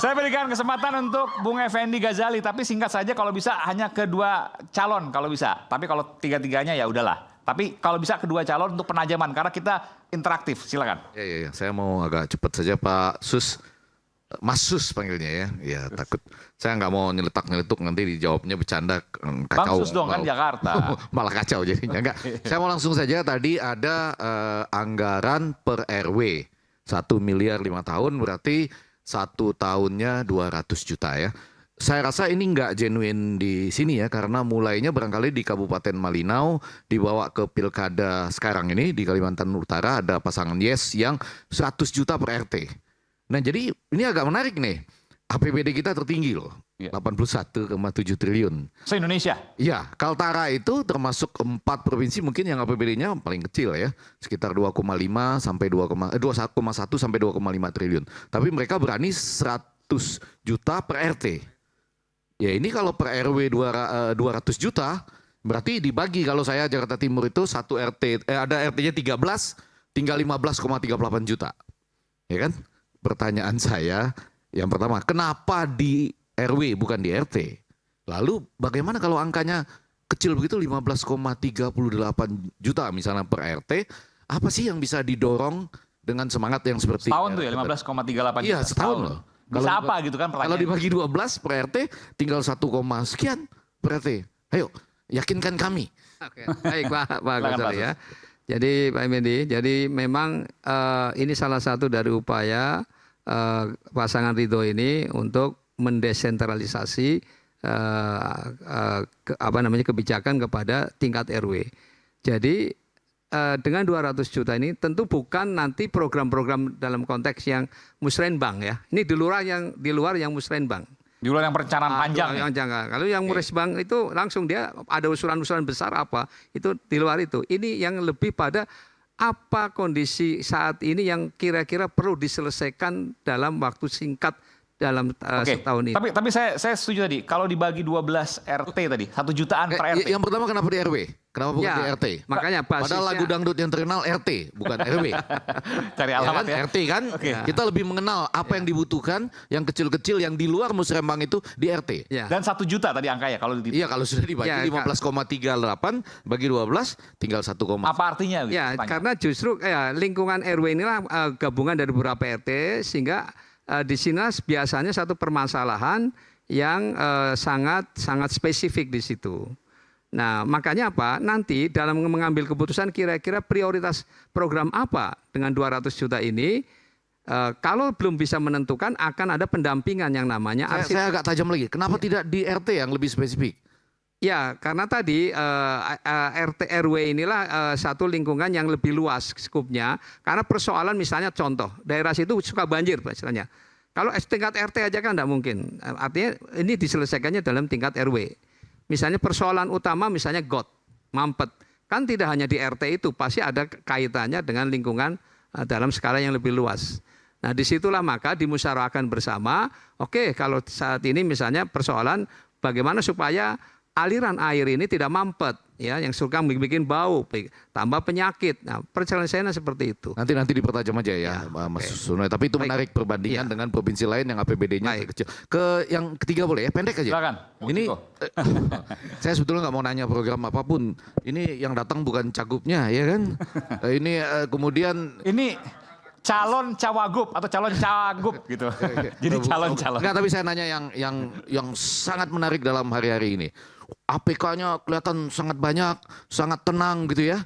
Saya berikan kesempatan untuk Bung Effendi Ghazali, tapi singkat saja kalau bisa hanya kedua calon kalau bisa. Tapi kalau tiga-tiganya ya udahlah. Tapi kalau bisa kedua calon untuk penajaman karena kita interaktif. Silakan. Ya. Saya mau agak cepat saja Pak Sus. Mas Sus panggilnya ya. Ya takut. Saya nggak mau nyeletuk nanti dijawabnya bercanda kacau. Bang Sus dong kan Jakarta. Malah kacau jadinya. Enggak. Saya mau langsung saja tadi ada anggaran per RW. 1 miliar 5 tahun berarti 1 tahunnya 200 juta ya. Saya rasa ini nggak genuine di sini ya karena mulainya barangkali di Kabupaten Malinau dibawa ke pilkada sekarang ini di Kalimantan Utara ada pasangan Yes yang 100 juta per RT. Nah jadi ini agak menarik nih. APBD kita tertinggi loh. 81,7 triliun. Se-Indonesia? Iya, Kaltara itu termasuk 4 provinsi mungkin yang APBD-nya paling kecil ya. Sekitar 2,5 sampai 21,1 sampai 2,5 triliun. Tapi mereka berani 100 juta per RT. Ya ini kalau per RW 200 juta berarti dibagi kalau saya Jakarta Timur itu satu RT ada RT-nya 13 tinggal 15,38 juta. Ya kan? Pertanyaan saya yang pertama, kenapa di RW bukan di RT? Lalu bagaimana kalau angkanya kecil begitu 15,38 juta misalnya per RT? Apa sih yang bisa didorong dengan semangat yang seperti setahun tuh ya 15,38 juta? Iya setahun loh. Bisa apa gitu kan pertanyaan? Kalau dibagi 12 per RT tinggal 1, sekian per RT. Ayo yakinkan kami. Oke, baik Pak Ghazali ya. Jadi Pak Effendi, jadi memang ini salah satu dari upaya pasangan Ridho ini untuk mendesentralisasi kebijakan kepada tingkat RW. Jadi dengan 200 juta ini tentu bukan nanti program-program dalam konteks yang musrenbang ya. Ini di luar yang musrenbang. Di luar yang perencanaan panjang. Kalau yang musrenbang itu langsung dia ada usulan-usulan besar apa itu di luar itu. Ini yang lebih pada apa kondisi saat ini yang kira-kira perlu diselesaikan dalam waktu singkat dalam setahun ini. Tapi saya setuju tadi, kalau dibagi 12 RT tadi, 1 jutaan per RT. Yang pertama kenapa di RW? Kenapa bukan di RT? Makanya basisnya, padahal lagu dangdut yang terkenal RT, bukan RW. Cari alamat ya. RT kan, kita lebih mengenal apa yang dibutuhkan, yang kecil-kecil, yang di luar musrembang itu di RT. Dan 1 juta tadi angkanya kalau Iya kalau sudah dibagi 15,38 bagi 12 tinggal 1, apa artinya? Ya karena justru lingkungan RW inilah gabungan dari beberapa RT sehingga di sini biasanya satu permasalahan yang sangat spesifik di situ. Nah makanya apa? Nanti dalam mengambil keputusan kira-kira prioritas program apa dengan 200 juta ini, kalau belum bisa menentukan akan ada pendampingan yang namanya saya agak tajam lagi. Kenapa tidak di RT yang lebih spesifik? Ya, karena tadi RT RW inilah satu lingkungan yang lebih luas skupnya. Karena persoalan misalnya contoh, daerah situ suka banjir misalnya. Kalau tingkat RT aja kan tidak mungkin. Artinya ini diselesaikannya dalam tingkat RW. Misalnya persoalan utama misalnya got, mampet. Kan tidak hanya di RT itu, pasti ada kaitannya dengan lingkungan dalam skala yang lebih luas. Nah disitulah maka dimusyawarahkan bersama, oke kalau saat ini misalnya persoalan bagaimana supaya aliran air ini tidak mampet ya yang suka bikin bau tambah penyakit. Nah penyelesaiannya seperti itu nanti dipertajam aja ya Mas Suno, tapi itu menarik perbandingan dengan provinsi lain yang APBD-nya kecil. Ke yang ketiga boleh ya, pendek aja. Silakan. Ini saya sebetulnya nggak mau nanya program apapun, ini yang datang bukan cagupnya ya kan. Ini kemudian ini calon cawagup atau calon cagup gitu. Jadi calon. Enggak, tapi saya nanya yang sangat menarik dalam hari-hari ini. APK-nya kelihatan sangat banyak, sangat tenang gitu ya.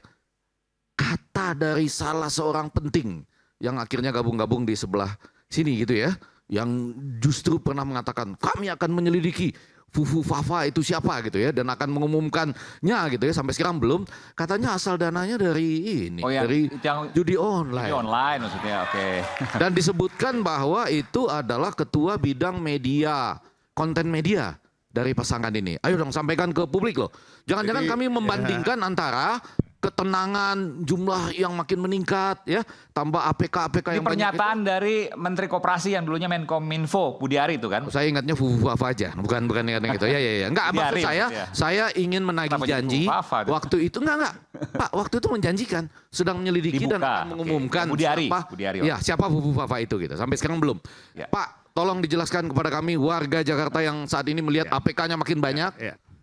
Kata dari salah seorang penting yang akhirnya gabung-gabung di sebelah sini gitu ya. Yang justru pernah mengatakan kami akan menyelidiki Fufu Fafa itu siapa gitu ya, dan akan mengumumkannya gitu ya, sampai sekarang belum. Katanya asal dananya dari ini, dari judi online. Judi online maksudnya, oke. Dan disebutkan bahwa itu adalah ketua bidang media, konten media dari pasangan ini. Ayo dong sampaikan ke publik loh. Jangan-jangan kami membandingkan antara ketenangan, jumlah yang makin meningkat ya, tambah APK ini yang banyak. Ini pernyataan dari Menteri Koperasi yang dulunya Menkominfo, Budiari itu kan? Saya ingatnya Fufu Fafa aja, bukan yang gitu. Ya. Enggak, maksud saya ingin menagih janji waktu itu enggak. Pak, waktu itu menjanjikan sedang menyelidiki dan akan mengumumkan Budiari. siapa Fufu Fafa itu gitu. Sampai sekarang belum. Pak, tolong dijelaskan kepada kami warga Jakarta yang saat ini melihat APK-nya makin banyak.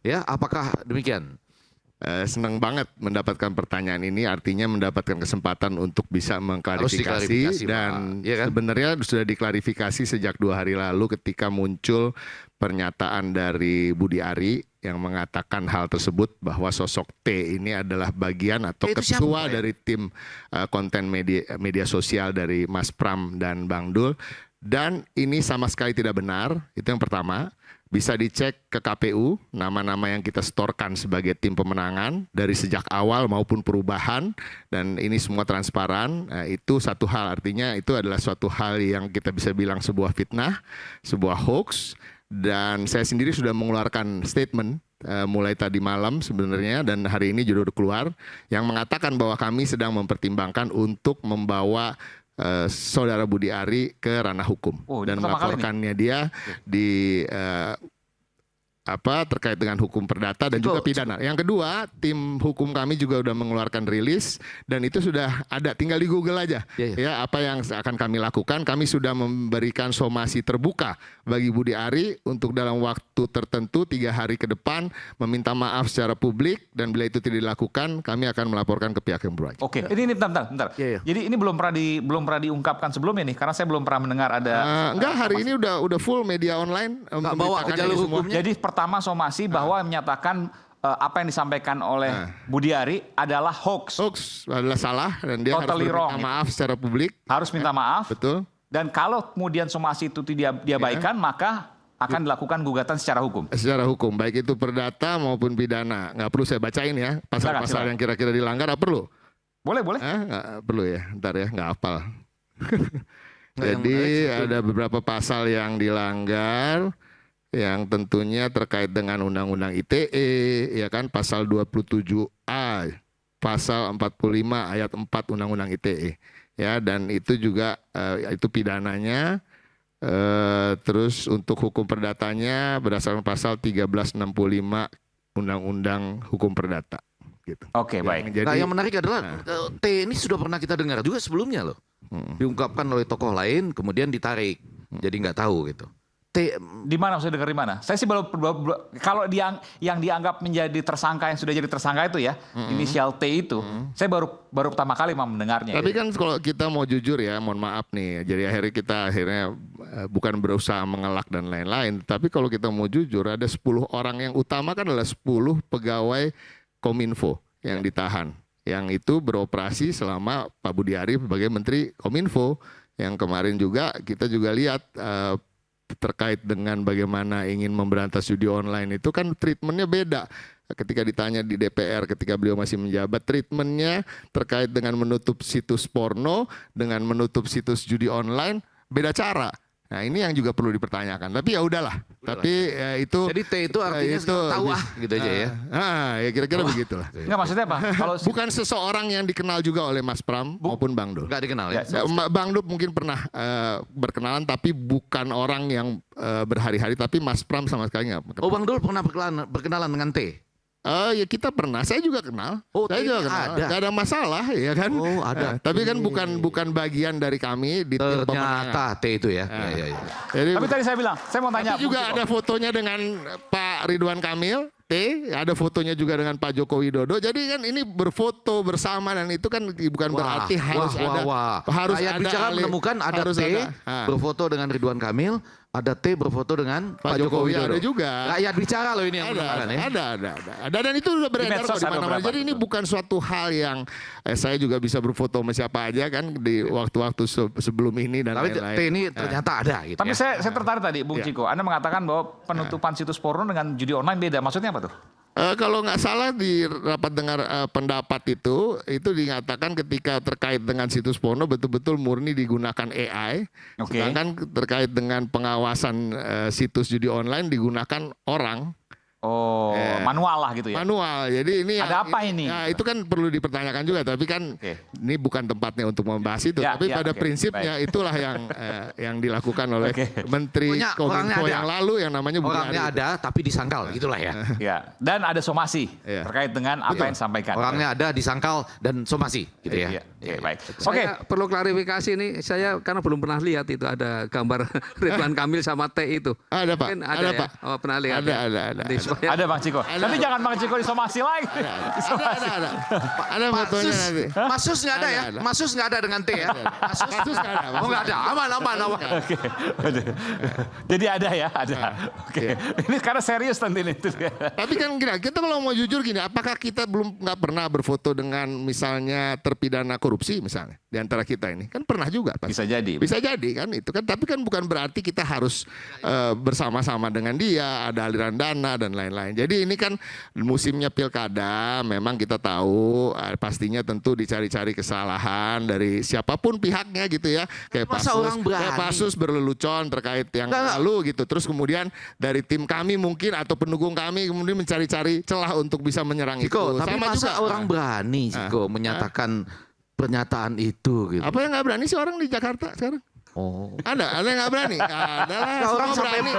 Ya, apakah demikian? Senang banget mendapatkan pertanyaan ini, artinya mendapatkan kesempatan untuk bisa Harus diklarifikasi, mengklarifikasi dan Pak. Iya kan? sebenarnya sudah diklarifikasi sejak 2 hari lalu ketika muncul pernyataan dari Budi Ari yang mengatakan hal tersebut bahwa sosok T ini adalah bagian atau T itu ketua siapa, ya? dari tim konten media sosial dari Mas Pram dan Bang Dul, dan ini sama sekali tidak benar. Itu yang pertama. Bisa dicek ke KPU nama-nama yang kita setorkan sebagai tim pemenangan dari sejak awal maupun perubahan, dan ini semua transparan. Nah, itu satu hal, artinya itu adalah suatu hal yang kita bisa bilang sebuah fitnah, sebuah hoax, dan saya sendiri sudah mengeluarkan statement mulai tadi malam sebenarnya, dan hari ini juga udah keluar yang mengatakan bahwa kami sedang mempertimbangkan untuk membawa saudara Budi Ari ke ranah hukum dan melaporkannya dia di terkait dengan hukum perdata dan juga pidana. Yang kedua, tim hukum kami juga udah mengeluarkan rilis dan itu sudah ada, tinggal di Google aja. Ya, apa yang akan kami lakukan. Kami sudah memberikan somasi terbuka bagi Budi Ari untuk dalam waktu tertentu 3 hari ke depan meminta maaf secara publik, dan bila itu tidak dilakukan, kami akan melaporkan ke pihak yang berwajib. Oke, ini bentar. Jadi ini belum pernah diungkapkan sebelumnya nih, karena saya belum pernah mendengar ada. Enggak, hari ini udah full media online bawa ke jalur hukumnya. Jadi pertama somasi bahwa menyatakan apa yang disampaikan oleh Budi Ari adalah hoax. Hoax adalah salah dan dia Totally harus minta maaf secara publik. Harus minta maaf. Betul. Dan kalau kemudian somasi itu tidak diabaikan, maka akan dilakukan gugatan secara hukum. Secara hukum, baik itu perdata maupun pidana. Nggak perlu saya bacain ya pasal-pasal yang kira-kira dilanggar. Nggak perlu. Boleh. Nggak perlu ya, ntar ya, nggak hafal. Jadi ada beberapa pasal yang dilanggar, yang tentunya terkait dengan Undang-Undang ITE, ya kan, pasal 27A, pasal 45 ayat 4 Undang-Undang ITE, ya, dan itu juga itu pidananya. Terus untuk hukum perdatanya berdasarkan pasal 1365 Undang-Undang Hukum Perdata. Gitu. Oke, baik. Nah, yang menarik adalah T ini sudah pernah kita dengar juga sebelumnya loh. Diungkapkan oleh tokoh lain, kemudian ditarik. Jadi nggak tahu gitu. T Di mana saya dengar di mana? Saya sih baru kalau yang dianggap menjadi tersangka, yang sudah jadi tersangka itu ya, inisial T itu, saya baru pertama kali mendengarnya. Tapi kan kalau kita mau jujur ya, mohon maaf nih, jadi akhirnya bukan berusaha mengelak dan lain-lain, tapi kalau kita mau jujur, ada 10 orang yang utama kan adalah 10 pegawai Kominfo yang ditahan, yang itu beroperasi selama Pak Budi Ari sebagai Menteri Kominfo. Yang kemarin juga kita juga lihat terkait dengan bagaimana ingin memberantas judi online itu kan treatmentnya beda. Ketika ditanya di DPR ketika beliau masih menjabat, treatmentnya terkait dengan menutup situs porno dengan menutup situs judi online beda cara. Nah, ini yang juga perlu dipertanyakan. Tapi ya udahlah. Tapi itu. Jadi T itu artinya tahu gitu aja ya. Ya kira-kira begitulah. Enggak, maksudnya apa? Kalau Bukan seseorang yang dikenal juga oleh Mas Pram maupun Bang Dul. Enggak dikenal ya. Bang Dul mungkin pernah berkenalan, tapi bukan orang yang berhari-hari. Tapi Mas Pram sama sekali nggak. Oh, Bang Dul pernah berkenalan dengan T? Ya kita pernah, saya juga kenal. Saya juga kenal. Ada. Gak ada masalah ya kan. Oh, ada. Tapi kan bukan bagian dari kami di tim pemenangan. Ternyata T itu ya. Ya. Jadi, tapi tadi saya bilang, saya mau tanya. tapi juga ada fotonya dengan Pak Ridwan Kamil, T, ada fotonya juga dengan Pak Joko Widodo. Jadi kan ini berfoto bersama, dan itu kan bukan berarti harus ada. Harus Rakyat ada Bicara menemukan ada T berfoto dengan Ridwan Kamil, ada T berfoto dengan Pak Joko Widodo. Ada juga. Rakyat Bicara loh ini yang menemukan ya. Ada, dan itu sudah beredar kok di mana-mana. Jadi ini bukan suatu hal yang saya juga bisa berfoto sama siapa aja kan di waktu-waktu sebelum ini dan lain-lain. Tapi T ini ternyata ada gitu. Tapi ya. saya tertarik tadi, Bung Ciko. Anda mengatakan bahwa penutupan situs porno dengan judi online beda. Maksudnya apa tuh? Kalau nggak salah di rapat dengar pendapat itu dinyatakan ketika terkait dengan situs porno betul-betul murni digunakan AI. Sedangkan terkait dengan pengawasan situs judi online digunakan orang. Oh, manual lah gitu ya. Manual. Jadi ini Ada apa ini? Ya, itu kan perlu dipertanyakan juga, tapi kan ini bukan tempatnya untuk membahas itu. Ya, tapi ya, pada oke, prinsipnya itulah yang dilakukan oleh Menteri Pokoknya orangnya Kominfo ada. yang lalu yang namanya Budi Orangnya Ari. ada tapi disangkal gitulah ya. Ya, dan ada somasi Iya. terkait dengan apa yang disampaikan. Orangnya ada disangkal dan somasi gitu ya. Iya, oke, baik. Oke, Saya perlu klarifikasi nih, saya karena belum pernah lihat itu ada gambar Ridwan Kamil sama T itu. Ada, Pak. Mungkin Ada, ya? Pak. Oh, pernah lihat. Ada, ya? ada. Nanti supaya- ada Bang Ciko. Nanti jangan Bang Ciko disomasi lagi. Ada. Ada Pak fotonya Sus, nanti. Mas Sus nggak ada ya? Ada. Mas Sus nggak ada dengan T ya? Mas Sus Kasus nggak ada. Oh nggak ada, aman. Oke. Jadi ada ya, ada. Oke. Ini karena serius nanti nih. Tapi kan kita kalau mau jujur gini, apakah kita belum nggak pernah berfoto dengan misalnya terpidana korupsi misalnya di antara kita ini? Kan pernah juga. Pasti. Bisa jadi. Bisa jadi kan itu kan, tapi kan bukan berarti kita harus bersama-sama dengan dia, ada aliran dana dan lain-lain. Jadi ini kan musimnya pilkada, memang kita tahu pastinya tentu dicari-cari kesalahan dari siapapun pihaknya gitu ya. Kayak Masa orang berani? kayak Pasus berlelucon terkait yang Enggak. lalu gitu. Terus kemudian dari tim kami mungkin atau pendukung kami kemudian mencari-cari celah untuk bisa menyerang Ciko, itu. tapi Sama masa juga. orang berani Ciko menyatakan pernyataan itu gitu. Apa yang nggak berani sih orang di Jakarta sekarang? Oh. Ada yang nggak berani? Nggak ada lah. Nggak, orang Semua sampai- berani.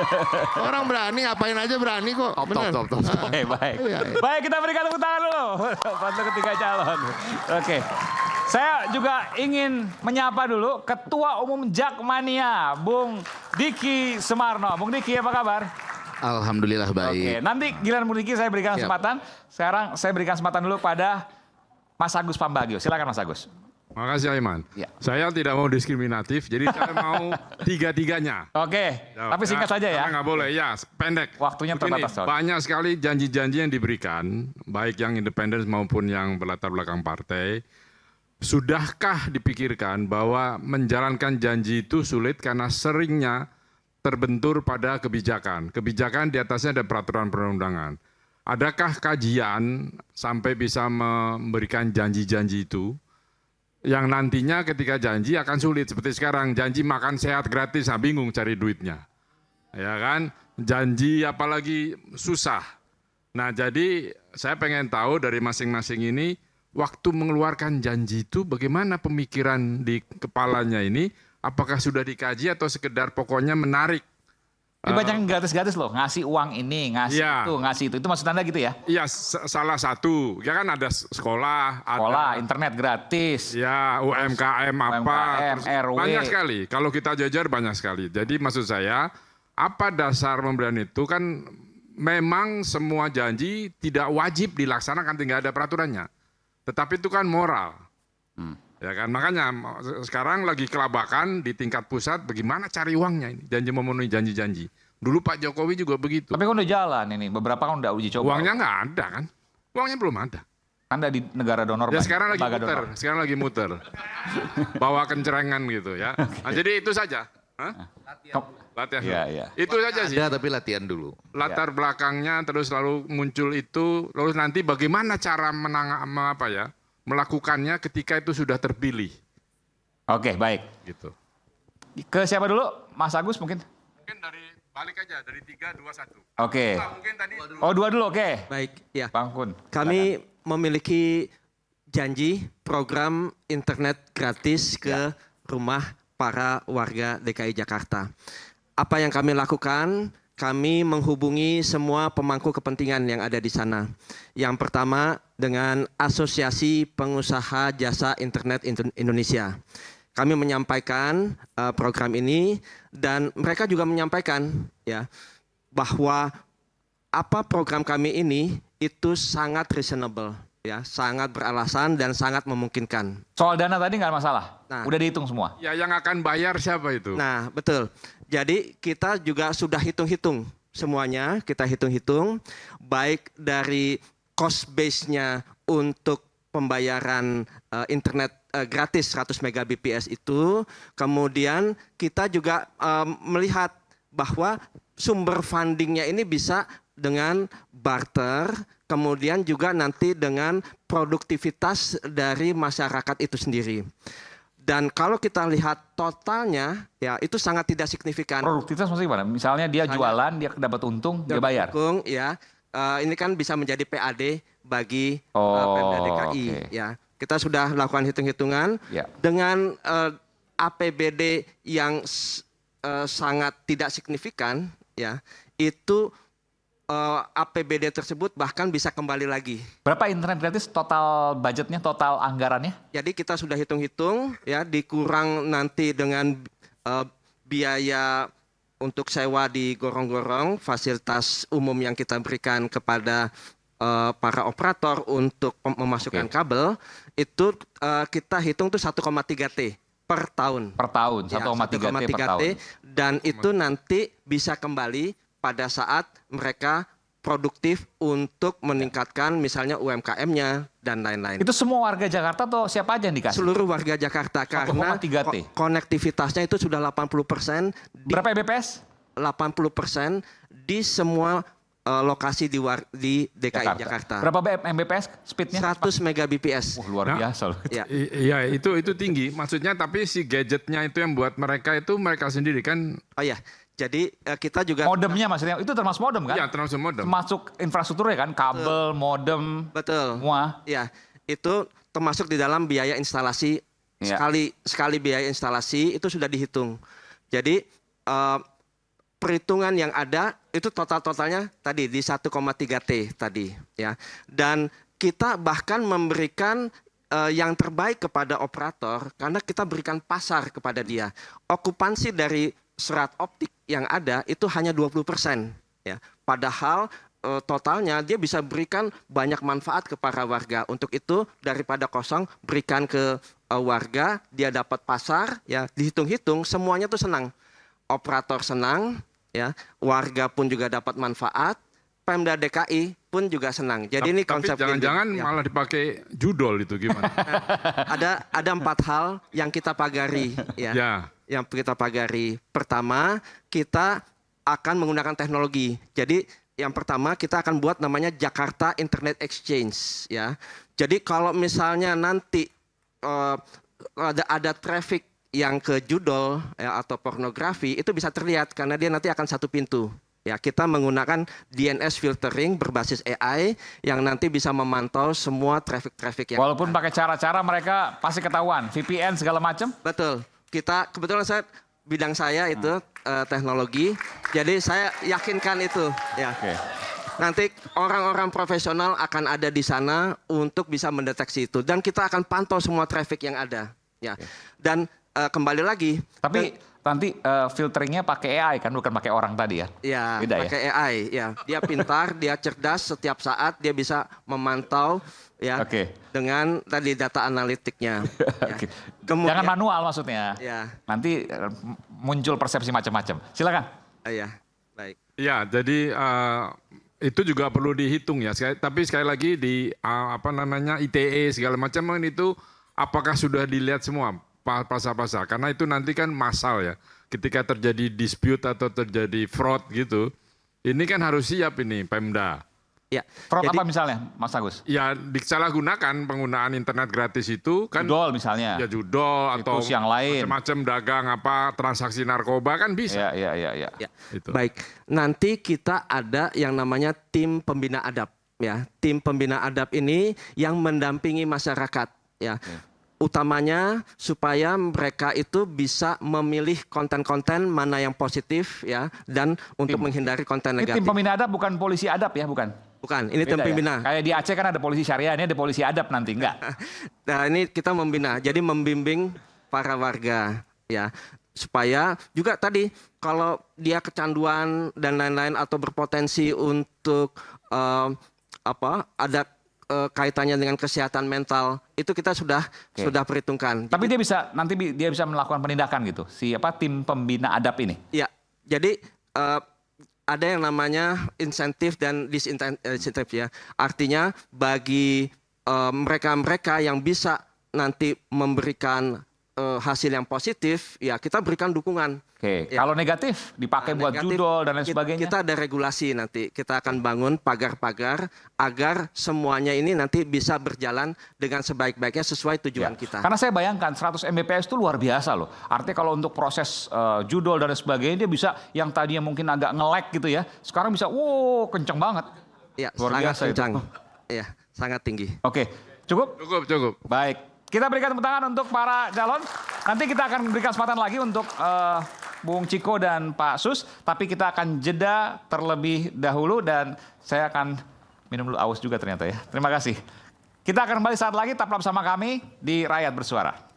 Orang berani, apain aja berani kok. Bener. Top. Oke, baik. Iya. Baik, kita berikan tepuk tangan dulu untuk ketiga calon. Oke. Saya juga ingin menyapa dulu Ketua Umum Jakmania, Bung Diki Semarno. Bung Diki, apa kabar? Alhamdulillah Oke, baik. nanti giliran Bung Diki saya berikan Siap. kesempatan. Sekarang saya berikan kesempatan dulu pada Mas Agus Pambagio. Silakan Mas Agus. Makasih Aiman. Ya. Saya tidak mau diskriminatif, jadi saya mau tiga-tiganya. Oke, tapi singkat saja ya. Karena nggak boleh, ya pendek. Waktunya Begini, terbatas soalnya. banyak sekali janji-janji yang diberikan, baik yang independen maupun yang berlatar belakang partai. Sudahkah dipikirkan bahwa menjalankan janji itu sulit karena seringnya terbentur pada kebijakan. Kebijakan di atasnya ada peraturan perundangan. Adakah kajian sampai bisa memberikan janji-janji itu? Yang nantinya ketika janji akan sulit. Seperti sekarang, janji makan sehat gratis, nah bingung cari duitnya. Ya kan? Janji apalagi susah. Nah jadi saya pengen tahu dari masing-masing ini, waktu mengeluarkan janji itu bagaimana pemikiran di kepalanya ini, apakah sudah dikaji atau sekedar pokoknya menarik? Ini banyak yang gratis-gratis loh, ngasih uang ini, ngasih Iya. itu, ngasih itu. Itu maksud Anda gitu ya? Iya, salah satu. Ya kan ada sekolah, Sekolah, ada internet gratis. ya UMKM apa, UMKM, terus RW. banyak sekali. Kalau kita jajar banyak sekali. Jadi maksud saya, apa dasar pemberian itu kan memang semua janji tidak wajib dilaksanakan, tinggal ada peraturannya. Tetapi itu kan moral. Ya kan, makanya sekarang lagi kelabakan di tingkat pusat, bagaimana cari uangnya ini, janji memenuhi janji-janji. Dulu Pak Jokowi juga begitu. Tapi kan udah jalan ini, beberapa kan udah uji coba. Uangnya nggak ada kan, uangnya belum ada. Anda di negara donor. Ya banyak, sekarang lagi lembaga muter, donor. sekarang lagi muter. Bawa kencerengan gitu ya. Nah, jadi itu saja. Hah? Latihan. Iya, iya. Itu saja sih. Ada tapi latihan dulu. Latar belakangnya terus lalu muncul itu, lalu nanti bagaimana cara melakukannya ketika itu sudah terpilih. Oke, baik. Gitu. Ke siapa dulu? Mas Agus mungkin? Mungkin dari balik aja dari 3, 2, 1. Oke. Mungkin tadi Oh, dua dulu, oke. Baik, ya. Bang Kun. Kami memiliki janji program internet gratis ke rumah para warga DKI Jakarta. Apa yang kami lakukan? Kami menghubungi semua pemangku kepentingan yang ada di sana. Yang pertama dengan Asosiasi Pengusaha Jasa Internet Indonesia. Kami menyampaikan program ini dan mereka juga menyampaikan ya bahwa apa program kami ini itu sangat reasonable, ya, sangat beralasan dan sangat memungkinkan. Soal dana tadi nggak masalah. Nah. Udah dihitung semua. ya yang akan bayar siapa itu? Nah, betul. Jadi kita juga sudah hitung-hitung semuanya, kita hitung-hitung baik dari cost base-nya untuk pembayaran internet gratis 100 Mbps itu, kemudian kita juga melihat bahwa sumber fundingnya ini bisa dengan barter, kemudian juga nanti dengan produktivitas dari masyarakat itu sendiri. Dan kalau kita lihat totalnya, ya itu sangat tidak signifikan. Produktivitas maksudnya gimana? Misalnya dia jualan, dia dapat untung, dia bayar. Dukung, ya, ini kan bisa menjadi PAD bagi Oh, Pemda DKI. oke. Ya, kita sudah lakukan hitung-hitungan Ya. dengan APBD yang sangat tidak signifikan, ya itu APBD tersebut bahkan bisa kembali lagi. Berapa internet gratis total budgetnya, total anggarannya? Jadi kita sudah hitung-hitung, ya dikurang nanti dengan biaya untuk sewa di gorong-gorong, fasilitas umum yang kita berikan kepada para operator untuk memasukkan kabel, itu kita hitung tuh 1,3 T per tahun. Per tahun, 1,3 T per tahun. Dan itu nanti bisa kembali pada saat mereka produktif untuk meningkatkan misalnya UMKM-nya dan lain-lain. Itu semua warga Jakarta atau siapa aja yang dikasih? Seluruh warga Jakarta karena 1,3 T. konektivitasnya itu sudah 80%, Berapa Mbps? 80% di semua lokasi di DKI Jakarta. Berapa Mbps speednya? 100 Mbps. Wah, luar Nah. biasa loh. Ya. Iya itu tinggi. Maksudnya tapi si gadgetnya itu yang buat mereka itu mereka sendiri kan. Oh ya, jadi kita juga Modemnya maksudnya, itu termasuk modem kan? Iya termasuk modem. Termasuk infrastrukturnya kan, kabel, modem, betul. semua. Ya, itu termasuk di dalam biaya instalasi. Ya. Sekali biaya instalasi itu sudah dihitung. Jadi perhitungan yang ada itu totalnya tadi di 1,3 T tadi, ya. Dan kita bahkan memberikan yang terbaik kepada operator karena kita berikan pasar kepada dia. Okupansi dari serat optik yang ada itu hanya 20%, ya. Padahal totalnya dia bisa berikan banyak manfaat kepada warga. Untuk itu daripada kosong berikan ke warga, dia dapat pasar, ya. Dihitung-hitung semuanya tuh senang. Operator senang, ya. Warga pun juga dapat manfaat. Pemda DKI pun juga senang. Jadi ini Tapi konsep jangan-jangan ya. malah dipakai judol itu gimana? Ada 4 hal yang kita pagari, ya. Ya. Yang kita pagari. Pertama, kita akan menggunakan teknologi. Jadi yang pertama kita akan buat namanya Jakarta Internet Exchange, ya. Jadi kalau misalnya nanti ada traffic yang ke judol, ya, atau pornografi, itu bisa terlihat karena dia nanti akan satu pintu. Ya, kita menggunakan DNS filtering berbasis AI yang nanti bisa memantau semua traffic yang Walaupun pakai cara-cara mereka pasti ketahuan, VPN segala macam. betul. Kebetulan bidang saya itu teknologi, jadi saya yakinkan itu, ya. Oke. Nanti orang-orang profesional akan ada di sana untuk bisa mendeteksi itu dan kita akan pantau semua traffic yang ada, ya. Dan kembali lagi. Tapi nanti filteringnya pakai AI kan, bukan pakai orang tadi ya? Ya, Beda ya? pakai AI, ya. Dia pintar, dia cerdas, setiap saat dia bisa memantau, ya, Oke. dengan tadi data analitiknya. Ya. Oke. Kemudian, Jangan manual maksudnya. Ya, Nanti muncul persepsi macam-macam. Silakan. ya, baik. Ya, jadi itu juga perlu dihitung ya. Tapi sekali lagi di ITE segala macam itu apakah sudah dilihat semua pasal-pasal? Karena itu nanti kan massal ya. Ketika terjadi dispute atau terjadi fraud gitu, ini kan harus siap ini Pemda. Ya. Fraud Jadi, apa misalnya, Mas Agus? Ya disalahgunakan penggunaan internet gratis itu kan. Judol misalnya. Ya judol atau Situs yang lain. macam-macam dagang transaksi narkoba kan bisa. Iya. ya. Itu. Baik, nanti kita ada yang namanya tim pembina adab, ya. Tim pembina adab ini yang mendampingi masyarakat, ya. Utamanya supaya mereka itu bisa memilih konten-konten mana yang positif, ya, dan untuk menghindari konten Ini tim negatif. pembina adab bukan polisi adab ya, bukan? Bukan, ini tim Beda ya? pembina. Kayak di Aceh kan ada polisi syariah, ini ada polisi adab nanti, enggak? Nah, ini kita membina, jadi membimbing para warga, ya, supaya juga tadi kalau dia kecanduan dan lain-lain atau berpotensi untuk ada kaitannya dengan kesehatan mental, itu kita sudah perhitungkan. Tapi dia bisa melakukan penindakan gitu. Tim pembina adab ini. Ya, jadi ada yang namanya insentif dan disinsentif, ya. Artinya bagi mereka-mereka yang bisa nanti memberikan hasil yang positif, ya kita berikan dukungan. Oke. Ya. Kalau negatif dipakai buat Negatif, judol dan lain sebagainya. Kita ada regulasi nanti. Kita akan bangun pagar-pagar agar semuanya ini nanti bisa berjalan dengan sebaik-baiknya sesuai tujuan Ya. kita. Karena saya bayangkan 100 Mbps itu luar biasa loh. Artinya kalau untuk proses judol dan lain sebagainya dia bisa yang tadinya mungkin agak nge-lag gitu ya. Sekarang bisa kenceng banget. Ya, Luar sangat biasa itu. kencang. Ya, sangat tinggi. Oke, cukup? Cukup. Baik. Kita berikan tepuk tangan untuk para calon. Nanti kita akan berikan kesempatan lagi untuk Bung Ciko dan Pak Sus. Tapi kita akan jeda terlebih dahulu dan saya akan minum dulu, aus juga ternyata ya. Terima kasih. Kita akan kembali saat lagi, tetaplah bersama kami di Rakyat Bersuara.